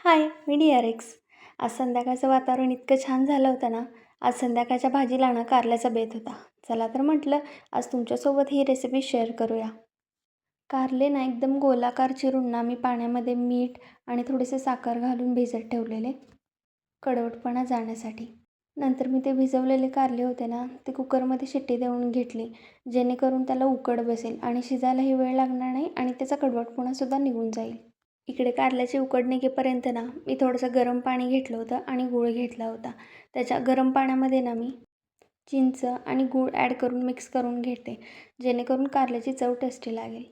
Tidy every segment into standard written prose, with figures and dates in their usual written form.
हाय, मी DRX. आज संध्याकाळचं वातावरण इतकं छान झालं होतं ना, आज संध्याकाळच्या भाजीला ना कारल्याचा बेत होता. चला तर म्हटलं, आज तुमच्यासोबत ही रेसिपी शेअर करूया. कारले ना एकदम गोलाकार चिरून ना मी पाण्यामध्ये मीठ आणि थोडेसे साखर घालून भिजत ठेवलेले, कडवटपणा जाण्यासाठी. नंतर मी ते भिजवलेले कारले होते ना, ते कुकरमध्ये शिट्टी देऊन घेतली, जेणेकरून त्याला उकड बसेल आणि शिजायलाही वेळ लागणार नाही आणि त्याचा कडवटपणासुद्धा निघून जाईल. इकडे कारल्याची उकड निघेपर्यंत ना मी थोडंसं गरम पाणी घेतलं होतं आणि गूळ घेतला होता. त्याच्या गरम पाण्यामध्ये ना मी चिंच आणि गूळ ॲड करून मिक्स करून घेते, जेणेकरून कारल्याची चव टेस्टी लागेल.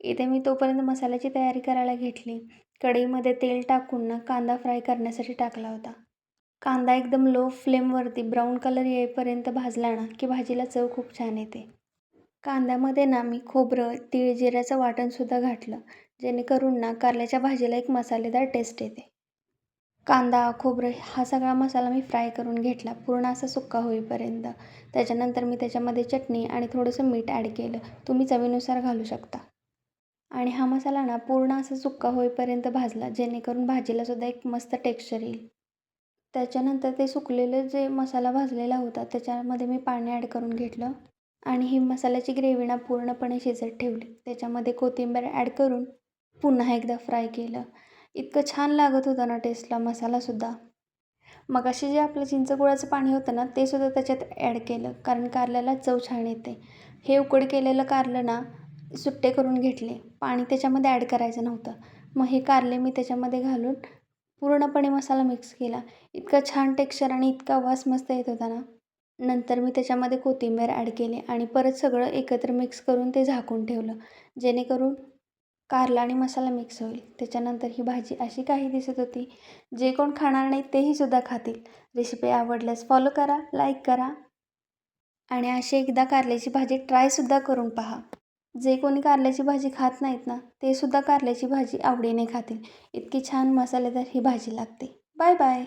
इथे मी तोपर्यंत मसाल्याची तयारी करायला घेतली. कढईमध्ये तेल टाकून ना कांदा फ्राय करण्यासाठी टाकला होता. कांदा एकदम लो फ्लेमवरती ब्राऊन कलर येईपर्यंत भाजला ना की भाजीला चव खूप छान येते. कांद्यामध्ये ना मी खोबरं, तीळ, जिऱ्याचं वाटणसुद्धा घातलं, जेणेकरून ना कारल्याच्या भाजीला एक मसालेदार टेस्ट येते. कांदा, खोबरं हा सगळा मसाला मी फ्राय करून घेतला पूर्ण असा सुक्का होईपर्यंत. त्याच्यानंतर मी त्याच्यामध्ये चटणी आणि थोडंसं मीठ ॲड केलं. तुम्ही चवीनुसार घालू शकता. आणि हा मसाला ना पूर्ण असा सुक्का होईपर्यंत भाजला, जेणेकरून भाजीलासुद्धा एक मस्त टेक्स्चर येईल. त्याच्यानंतर ते सुकलेलं जे मसाला भाजलेला होता त्याच्यामध्ये मी पाणी ॲड करून घेतलं आणि ही मसाल्याची ग्रेव्ही ना पूर्णपणे शिजत ठेवली. त्याच्यामध्ये कोथिंबीर ॲड करून पुन्हा एकदा फ्राय केलं. इतकं छान लागत होतं ना टेस्टला मसालासुद्धा. मगाशी जे आपलं चिंचगुळाचं पाणी होतं ना ते सुद्धा त्याच्यात ॲड केलं, कारण कारल्याला चव छान येते. हे उकड केलेलं कारलं ना सुट्टे करून घेतले. पाणी त्याच्यामध्ये ॲड करायचं नव्हतं. मग हे कारले मी त्याच्यामध्ये घालून पूर्णपणे मसाला मिक्स केला. इतका छान टेक्स्चर आणि इतका वास मस्त येत होता ना. नंतर मी त्याच्यामध्ये कोथिंबीर ॲड केली आणि परत सगळं एकत्र मिक्स करून ते झाकून ठेवलं, जेणेकरून कारला आणि मसाला मिक्स होईल. त्याच्यानंतर ही भाजी अशी काही दिसत होती. जे कोण खाणार नाही तेही सुद्धा खातील. रेसिपी आवडल्यास फॉलो करा, लाईक करा आणि अशी एकदा कारल्याची भाजी ट्रायसुद्धा करून पहा. जे कोणी कारल्याची भाजी खात नाहीत ना, ते सुद्धा कारल्याची भाजी आवडीने खातील. इतकी छान मसालेदार ही भाजी लागते. Bye bye.